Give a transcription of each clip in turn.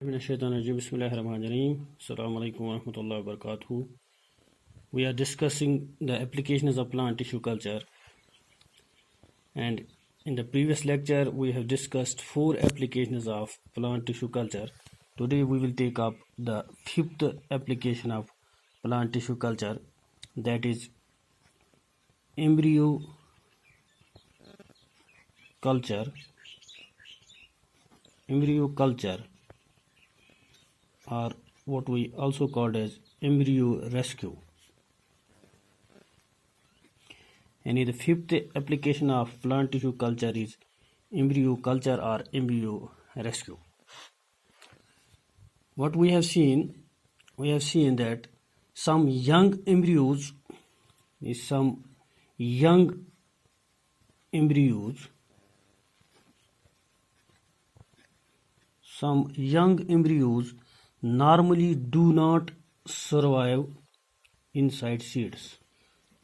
Bismillahirrahmanirrahim. Assalamu alaikum wa rahmatullahi wa barakatuh. We are discussing the applications of plant tissue culture, and in the previous lecture we have discussed 4 applications of plant tissue culture. Today we will take up the 5th application of plant tissue culture, that is embryo culture. Embryo culture, or what we also called as embryo rescue. And the 5th application of plant tissue culture is embryo culture or embryo rescue. What we have seen that some young embryos normally do not survive inside seeds.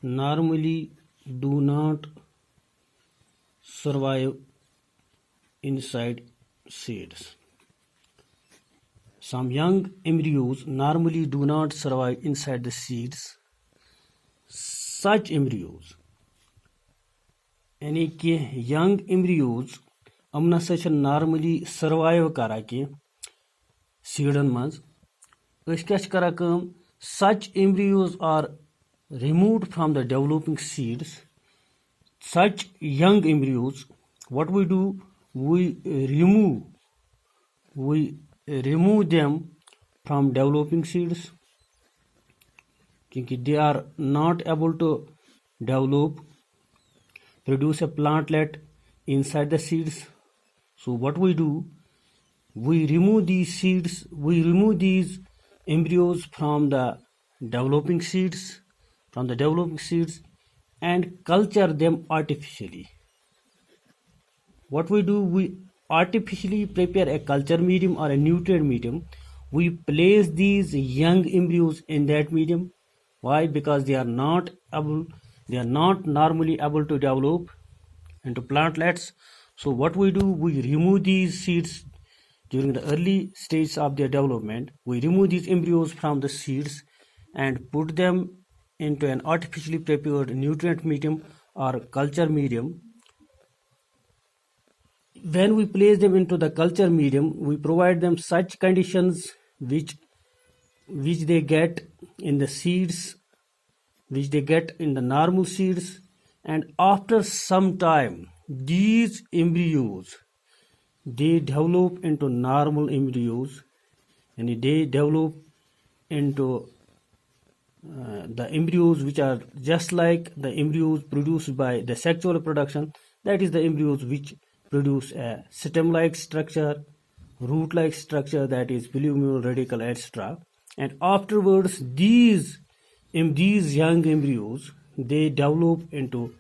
Normally do not survive inside seeds. Some young embryos normally do not survive inside the seeds. Such embryos, यानी कि young embryos अमन सा normally survive करा कि sedan मज क्या करा कम. Such embryos are removed from the developing seeds. Such young embryos, what we do, we remove them from developing seeds, because they are not able to produce a plantlet inside the seeds. So what we do, we remove these embryos from the developing seeds, and culture them artificially. What we do, we artificially prepare a culture medium or a nutrient medium. We place these young embryos in that medium. Why? Because they are not normally able to develop into plantlets. So what we do, we remove these seeds during the early stages of their development. We remove these embryos from the seeds and put them into an artificially prepared nutrient medium or culture medium. When we place them into the culture medium, we provide them such conditions which they get in the seeds, which they get in the normal seeds, and after some time these embryos, they develop into normal embryos, and they develop into the embryos which are just like the embryos produced by the sexual reproduction. That is the embryos which produce a stem-like structure, root-like structure, that is plumule, radicle, etc. And afterwards these young embryos, they develop into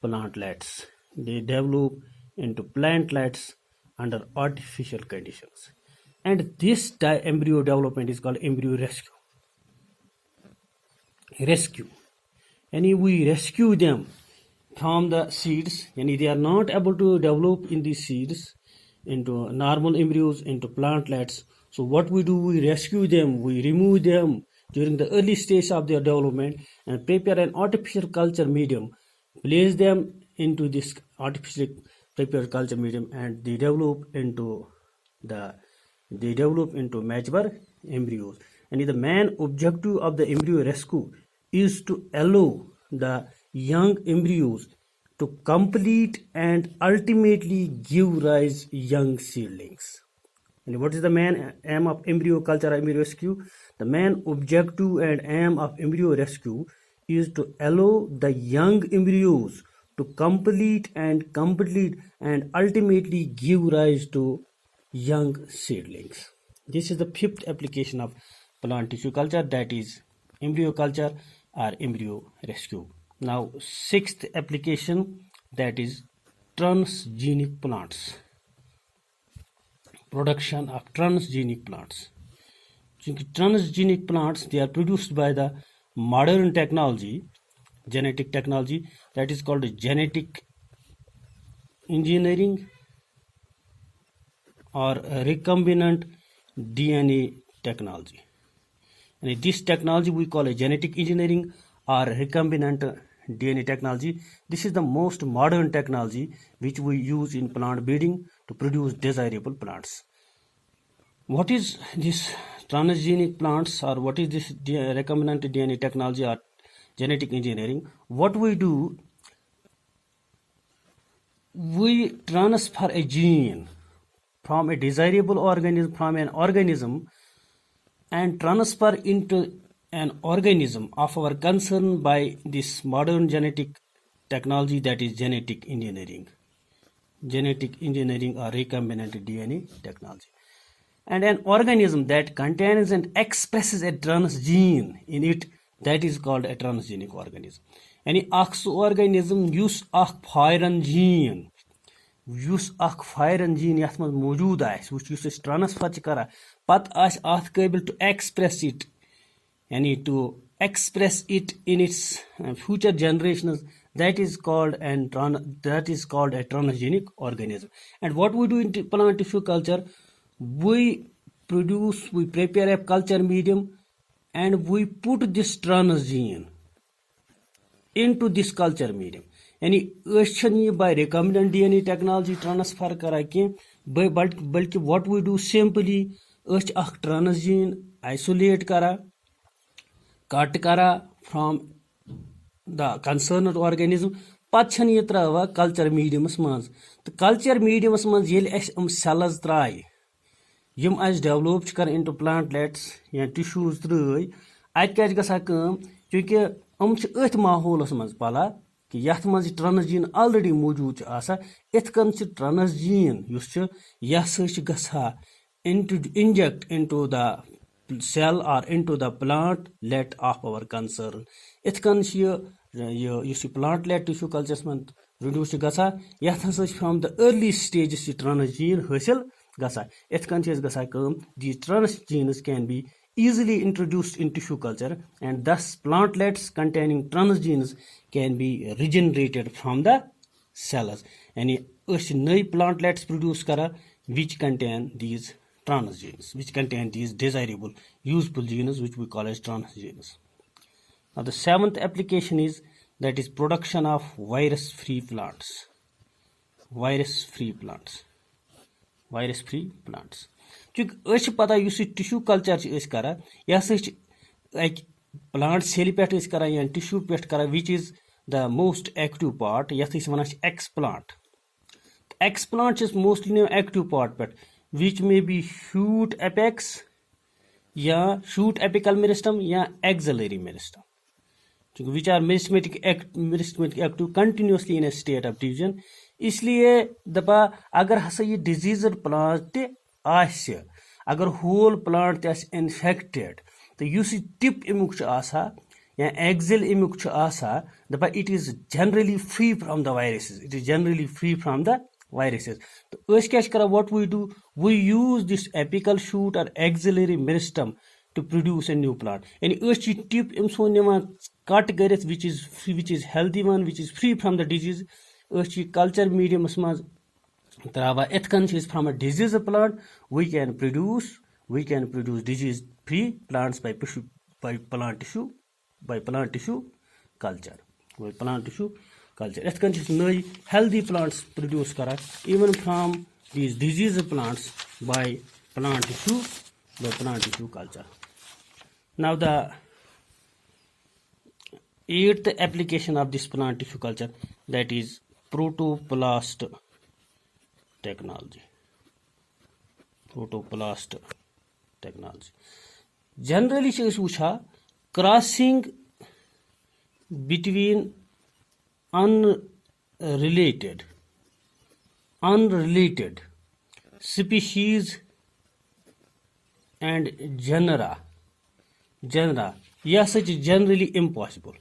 plantlets. They develop into plantlets under artificial conditions. And this embryo development is called embryo rescue. And we rescue them from the seeds, and they are not able to develop in these seeds into normal embryos, into plantlets. So what we do, we rescue them, we remove them during the early stage of their development and prepare an artificial culture medium, place them into this artificially prepared culture medium, and they develop into mature embryos. And the main objective of the embryo rescue is to allow the young embryos to complete and ultimately give rise young seedlings. And what is the main aim of embryo culture or embryo rescue? The main objective and aim of embryo rescue is to allow the young embryos to complete and ultimately give rise to young seedlings. This is the 5th application of plant tissue culture, that is embryo culture or embryo rescue. Now 6th application, that is transgenic plants. Production of transgenic plants. Transgenic plants, they are produced by the modern technology, genetic technology, that is called genetic engineering or recombinant DNA technology. And this technology we call a genetic engineering or recombinant DNA technology. This is the most modern technology which we use in plant breeding to produce desirable plants. What is this transgenic plants, or what is this recombinant DNA technology or genetic engineering? What we do, we transfer a gene from a desirable organism, from an organism, and transfer into an organism of our concern by this modern genetic technology, that is genetic engineering or recombinant DNA technology. And an organism that contains and expresses a transgene in it, that is called a transgenic organism. Yani akh su organism yus akh foreign gene yath mans mawjood aase, which yus transfer ch kara, pat aase ath able to express it, yani to express it in its future generations, that is called a transgenic organism. And what we do in plant tissue culture, we prepare a culture medium, and we put this transgene into this culture medium. Yani ये by recombinant DNA technology transfer करा के, बल्कि what we do simply akh transgene isolate kara, cut kara from the concerned organism, pat ये त्रावा culture medium mans. The culture medium mans yel cells trai yim as develop कर into plantlets या tissues trai, at क्या गसा काम, क्योंकि अथ माहौलस मज पला कि यथ मज ट्रांसजीन ऑलरेडी मौजूद आसा, इत कन ट्रांसजीन यह गसा inject into the cell or into the plantlet of our concern. Ith kan plantlet tissue culture man produce gasa, yath from the early stages transgene hasil gasa. Ith kan gasa kam, these transgenes can be easily introduced in tissue culture, and thus plantlets containing transgenes can be regenerated from the cells. And nai plantlets produce kara which contain these transgenes, which contain these desirable, useful genes, which we call as transgenes. Now the seventh application is, that is production of virus-free plants. Virus-free plants. क्योंकि पता tissue culture करा, यह plant cell पे करा या tissue पे करा, which is the most active part, यथ one explant. Explant is mostly active part, but which may be shoot apex, या shoot apical meristem या axillary meristem, which are meristematic active continuously in a state of division. इसलिए दपा अगर हसा ये डिजीजड plant आसे, अगर whole plant infected, तो use tip अमुक या एक्सिल अमुक दपा it is generally free from the viruses. तो क्या करा, what we do, we use this apical shoot और axillary meristem to produce a new plant. And tip cut garet which is healthy one, which is free from the disease. Culture medium trava etkan is from a disease plant. We can produce disease free plants by plant tissue culture. Etkan is no healthy plants produce kara even from these disease plants by plant tissue culture. Now the eighth application of this plant tissue culture, that is protoplast technology. Generally crossing between unrelated species and genera, yes, it is generally impossible.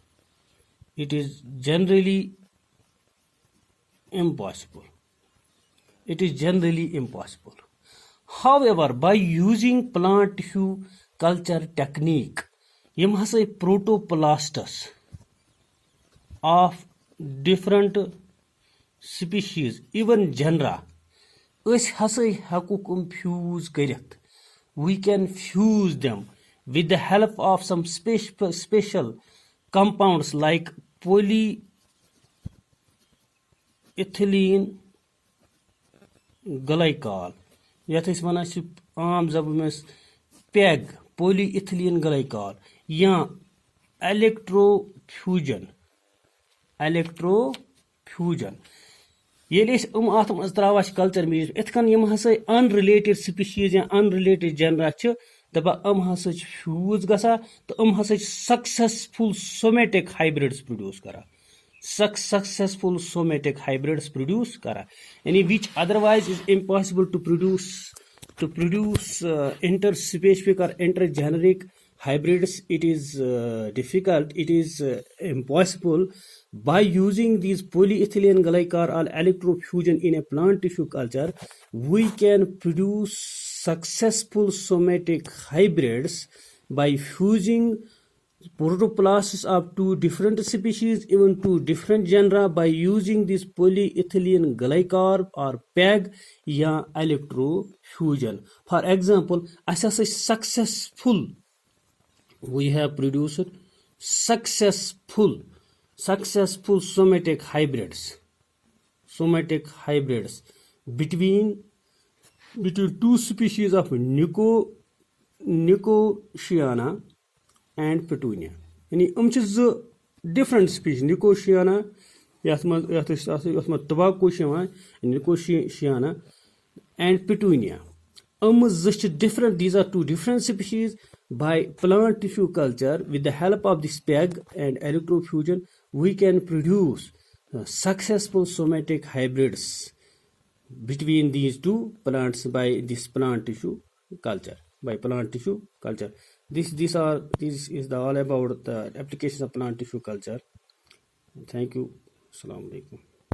However, by using plant tissue culture technique, yam hasa protoplastus of different species, even genera, us hasa hakuk fuse karit we can fuse them with the help of some special compounds like polyethylene glycol, यथ अस वनान आम जबान में peg, polyethylene glycol, या electrofusion ये अत मज त्रा culture medium इत कन यम हसा अनरिलेटेड स्पीशीज या अनरिलेटेड जनरा दपान हसा फ्यूज गसा तो हसा सक्सेसफुल सोमेटिक हाइब्रिड्स प्रोड्यूस करा सक्सेसफुल सोमेटिक हाइब्रिड्स प्रोड्यूस करा यानी which otherwise is impossible to produce interspecific और intergeneric hybrids. It is difficult, it is impossible. By using these polyethylene glycol or electrofusion in a plant tissue culture, we can produce successful somatic hybrids by fusing protoplasts of two different species, even two different genera, by using this polyethylene glycol or PEG या electrofusion. For example, as a successful we have produced successful somatic hybrids between two species of Nicotiana and Petunia. यानी different species Nicotiana tobacco Nicotiana and Petunia. Different, these are two different species. By plant tissue culture with the help of this PEG and electrofusion, we can produce successful somatic hybrids between these two plants by this plant tissue culture. This is all about the application of plant tissue culture. Thank you. Assalamu alaikum.